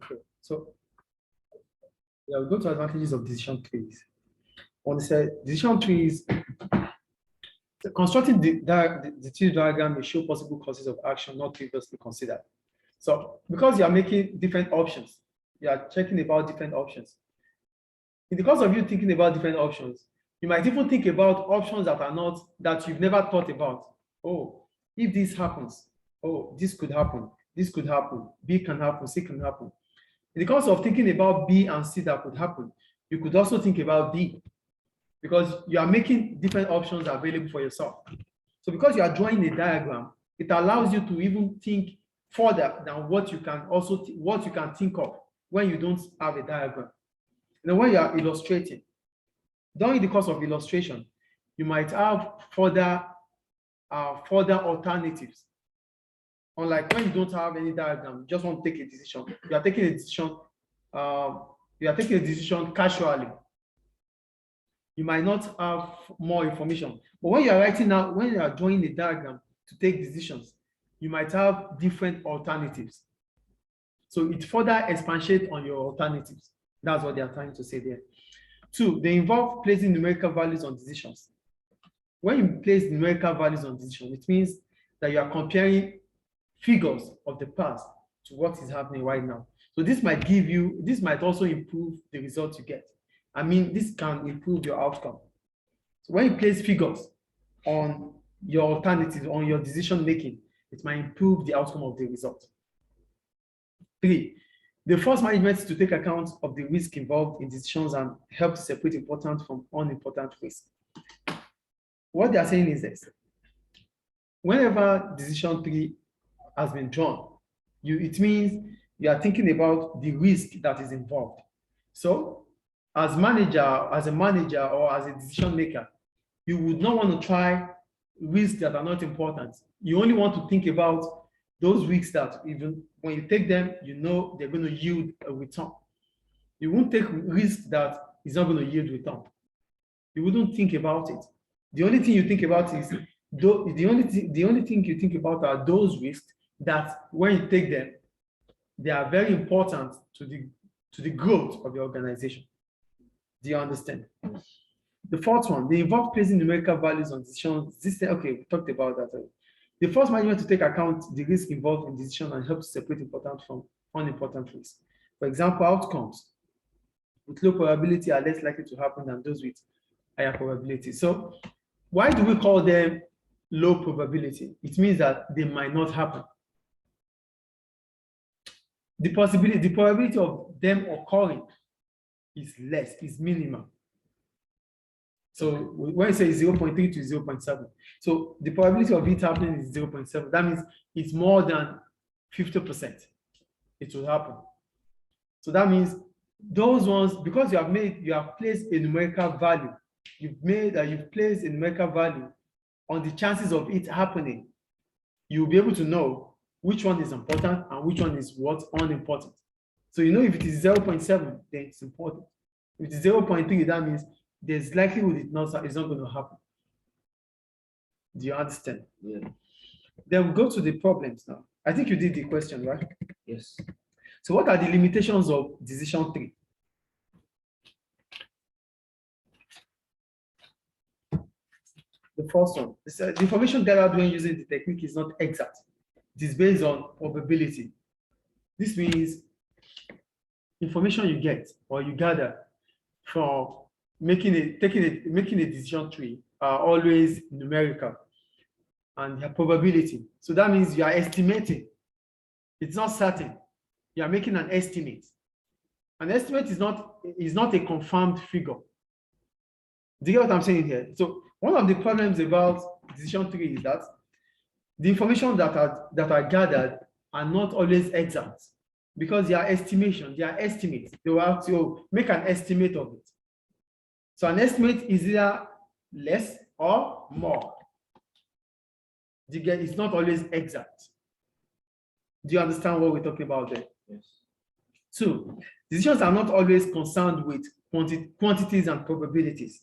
Okay. So yeah, we'll go to advantages of decision trees. On the decision trees, constructing the tree diagram may show possible courses of action not previously considered. So because you are making different options, you are checking about different options. In the course of you thinking about different options, you might even think about options that you've never thought about. Oh, if this happens, oh, this could happen, B can happen, C can happen. In the course of thinking about B and C that could happen, you could also think about D, because you are making different options available for yourself. So because you are drawing a diagram, it allows you to even think further than what you can think of when you don't have a diagram. And then when you are illustrating, during the course of illustration, you might have further alternatives. Unlike when you don't have any diagram, you just want to take a decision. You are taking a decision casually. You might not have more information. But when you are writing out, when you are drawing a diagram to take decisions, you might have different alternatives. So it further expatiates on your alternatives. That's what they are trying to say there. 2, they involve placing numerical values on decisions. When you place numerical values on decisions, it means that you are comparing figures of the past to what is happening right now. So this might also improve the results you get. I mean, this can improve your outcome. So when you place figures on your alternatives, on your decision making, it might improve the outcome of the result. 3, the force management is to take account of the risk involved in decisions and help to separate important from unimportant risk. What they are saying is this: whenever decision tree has been drawn, it means you are thinking about the risk that is involved. So as a manager or as a decision maker, you would not want to try risks that are not important. You only want to think about those risks that even when you take them, you know they're going to yield a return. You won't take risks that is not going to yield return. You wouldn't think about it. The only thing you think about is the only thing you think about are those risks that when you take them, they are very important to the growth of the organization. Do you understand? The 4th one, they involve placing numerical values on decisions. Okay, we talked about that already. The force management to take account the risk involved in decision and help to separate important from unimportant risks. For example, outcomes with low probability are less likely to happen than those with higher probability. So why do we call them low probability? It means that they might not happen. The probability of them occurring is less, is minimal. So when you say 0.3 to 0.7, so the probability of it happening is 0.7. That means it's more than 50%. It will happen. So that means those ones, because you have placed a numerical value, you've placed a numerical value on the chances of it happening, you'll be able to know which one is important and which one is what unimportant. So you know if it is 0.7, then it's important. If it is 0.3, that means there's likelihood it's not going to happen. Do you understand? Yeah. Then we go to the problems now. I think you did the question, right? Yes. So what are the limitations of decision tree? The first one, the information gathered when using the technique is not exact. It is based on probability. This means information you get or you gather from making a decision tree are always numerical and their probability. So that means you are estimating. It's not certain. You are making an estimate. An estimate is not a confirmed figure. Do you get what I'm saying here? So one of the problems about decision tree is that the information that are gathered are not always exact because they are estimations, they are estimates. They will have to make an estimate of it. So an estimate is either less or more. It's not always exact. Do you understand what we're talking about there? Yes. 2, decisions are not always concerned with quantities and probabilities.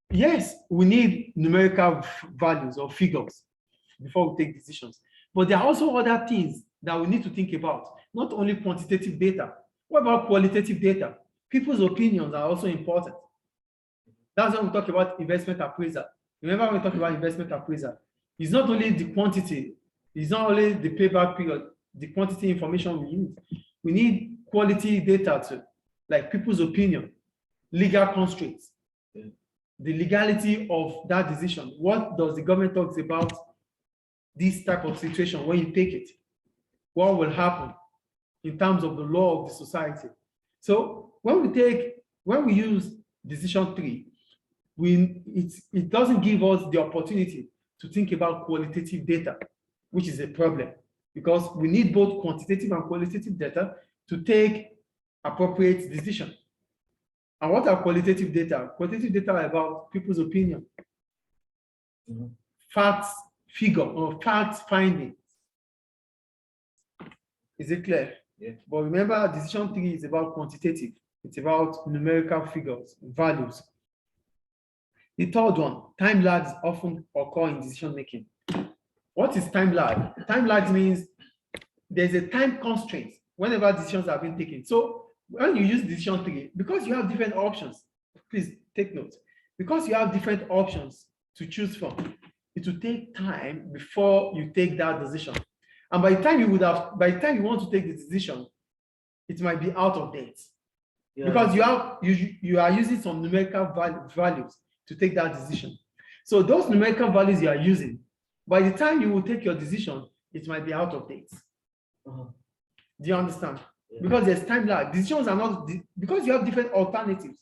Yes, we need numerical values or figures before we take decisions. But there are also other things that we need to think about, not only quantitative data. What about qualitative data? People's opinions are also important. That's when we talk about investment appraisal. Remember when we talk about investment appraisal, it's not only the quantity, it's not only the payback period, the quantity information we need. We need quality data too, like people's opinion, legal constraints, the legality of that decision. What does the government talk about this type of situation when you take it? What will happen in terms of the law of the society? So when we use decision tree, it doesn't give us the opportunity to think about qualitative data, which is a problem, because we need both quantitative and qualitative data to take appropriate decisions. And what are qualitative data? Qualitative data are about people's opinion, facts, figure, or facts finding. Is it clear? Yeah. But remember, decision tree is about quantitative. It's about numerical figures, values. The third one, time lags often occur in decision making. What is time lag? Time lag means there's a time constraint whenever decisions are being taken. So when you use decision tree, because you have different options, please take note, because you have different options to choose from, it will take time before you take that decision. And by the time you want to take the decision, it might be out of date. Yeah. Because you are using some numerical values to take that decision. So those numerical values you are using, by the time you will take your decision, it might be out of date. Do you understand? Yeah. Because there's time lag. Decisions are not, because you have different alternatives,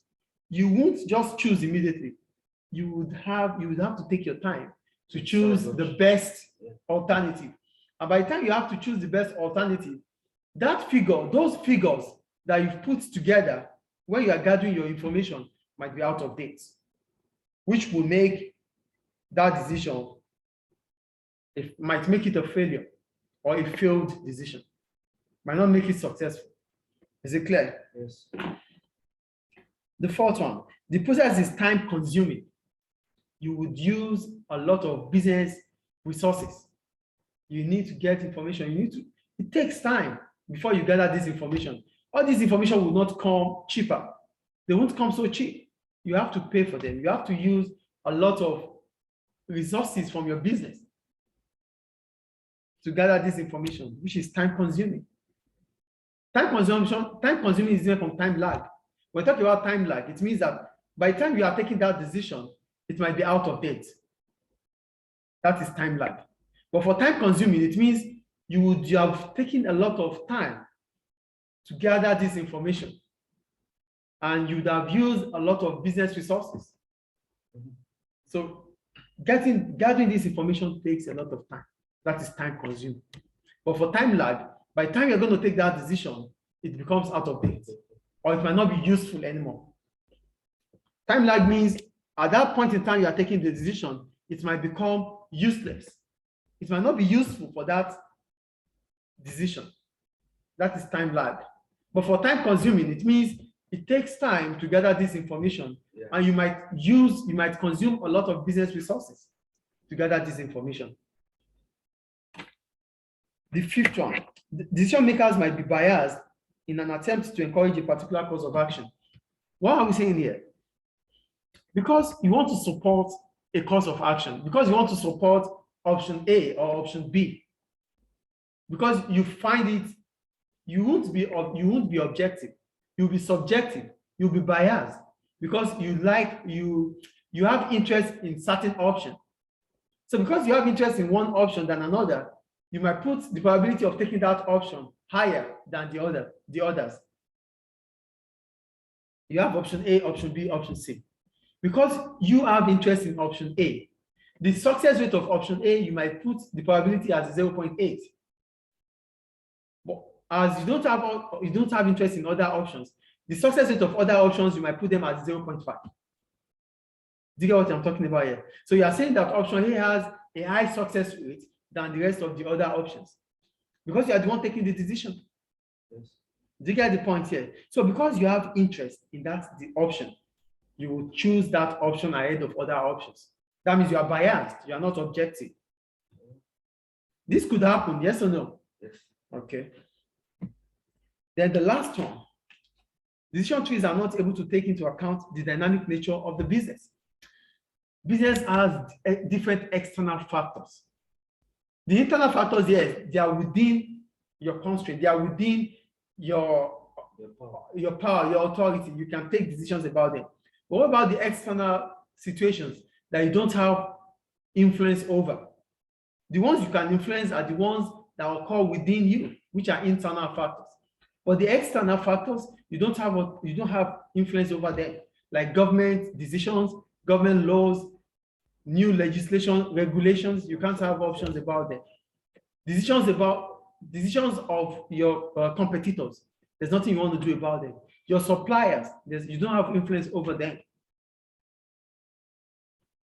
you won't just choose immediately. You would have to take your time to choose the best alternative. And by the time you have to choose the best alternative, those figures that you've put together when you are gathering your information might be out of date, which will make that decision, it might make it a failure or a failed decision, might not make it successful. Is it clear? Yes. The fourth one, the process is time consuming. You would use a lot of business resources. You need to get information. It takes time before you gather this information. All this information will not come cheaper. They won't come so cheap. You have to pay for them. You have to use a lot of resources from your business to gather this information, which is time consuming. Time consuming is different from time lag. When we talk about time lag, it means that by the time you are taking that decision, it might be out of date. That is time lag. But for time consuming, it means you have taken a lot of time to gather this information, and you would have used a lot of business resources. So gathering this information takes a lot of time. That is time consuming. But for time lag, by the time you're going to take that decision, it becomes out of date, or it might not be useful anymore. Time lag means at that point in time you are taking the decision, it might become useless. It might not be useful for that decision. That is time lag. But for time consuming, it means it takes time to gather this information, and you might consume a lot of business resources to gather this information. The fifth one, decision makers might be biased in an attempt to encourage a particular course of action. What are we saying here? Because you want to support a course of action, because you want to support option A or option B, because you find it, you won't be objective, you'll be subjective, you'll be biased, because you have interest in certain option. So because you have interest in one option than another, you might put the probability of taking that option higher than the others. You have option A, option B, option C. Because you have interest in option A, the success rate of option A, you might put the probability as 0.8. But as you don't have interest in other options, the success rate of other options, you might put them as 0.5. Do you get what I'm talking about here? So you are saying that option A has a high success rate than the rest of the other options, because you are the one taking the decision. Yes. Do you get the point here? So because you have interest in the option, you will choose that option ahead of other options. That means you are biased, you are not objective. This could happen, yes or no? Yes. Okay. Then the last one, decision trees are not able to take into account the dynamic nature of the business. Business has different external factors. The internal factors, yes, they are within your constraint, they are within your power, your authority. You can take decisions about them. But what about the external situations that you don't have influence over? The ones you can influence are the ones that occur within you, which are internal factors. But the external factors, you don't have influence over them, like government decisions, government laws, new legislation, regulations. You can't have options about them. Decisions of your competitors, there's nothing you want to do about them. Your suppliers, you don't have influence over them.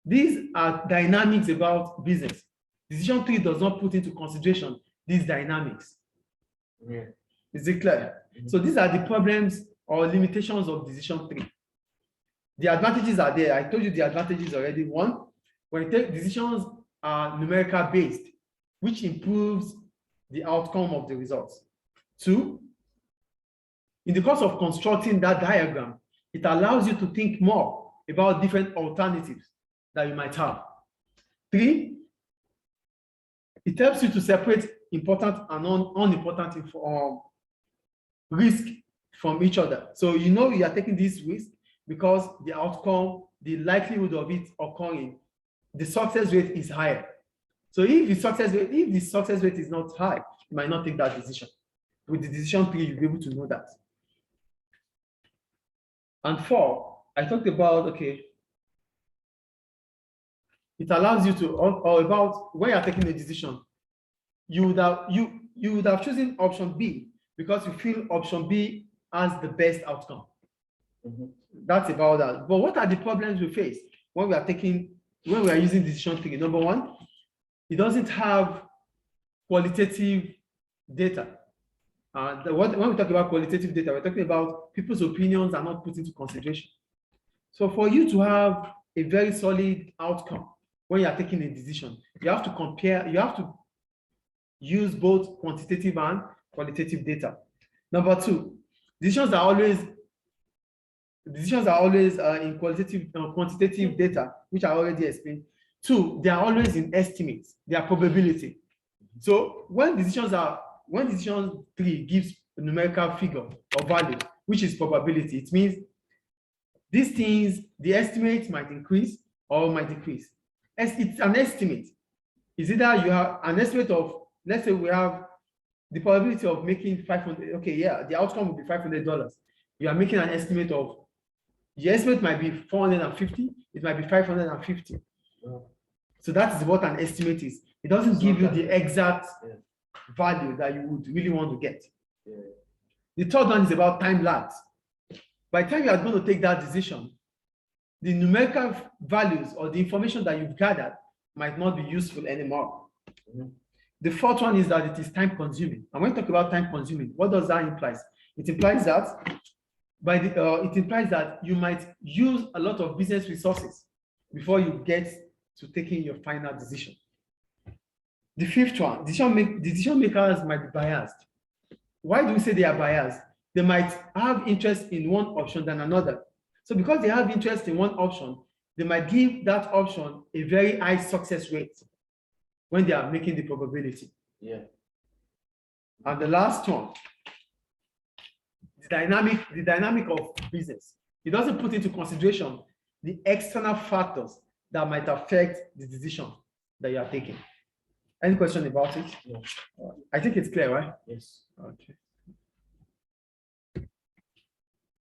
These are dynamics about business. Decision tree does not put into consideration these dynamics. Yeah. Is it clear? Mm-hmm. So these are the problems or limitations of decision tree. The advantages are there. I told you the advantages already. One, when you take decisions are numerical based, which improves the outcome of the results. Two, in the course of constructing that diagram, it allows you to think more about different alternatives that you might have. Three, it helps you to separate important and unimportant risk from each other. So you know you are taking this risk because the outcome, the likelihood of it occurring, the success rate is higher. So if the success rate is not high, you might not take that decision. With the decision tree, you'll be able to know that. And four, I talked about, okay, it allows you to, or about when you're taking a decision, you would have chosen option B because you feel option B has the best outcome. Mm-hmm. That's about that. But what are the problems we face when we are using decision tree? Number one, it doesn't have qualitative data. When we talk about qualitative data, we're talking about people's opinions are not put into consideration. So for you to have a very solid outcome when you are taking a decision, you have to compare, you have to use both quantitative and qualitative data. Number two, decisions are always in quantitative data, which I already explained. Two, they are always in estimates, they are probability. So when decision tree gives a numerical figure or value, which is probability, it means these things, the estimate might increase or might decrease. It's an estimate. Is either you have an estimate of, let's say we have the probability of making 500, okay, yeah, the outcome will be $500. You are making an estimate of, the estimate might be 450, it might be 550. So that is what an estimate is. It doesn't give you the exact value that you would really want to get. Yeah. The third one is about time lapse. By the time you are going to take that decision, the numerical values or the information that you've gathered might not be useful anymore. Mm-hmm. The fourth one is that it is time consuming. And when we talk about time consuming, what does that imply? It implies that you might use a lot of business resources before you get to taking your final decision. The fifth one, decision makers might be biased. Why do we say they are biased? They might have interest in one option than another. So because they have interest in one option, they might give that option a very high success rate when they are making the probability. Yeah. And the last one, the dynamic of business. It doesn't put into consideration the external factors that might affect the decision that you are taking. Any question about it? No. I think it's clear, right? Yes. Okay.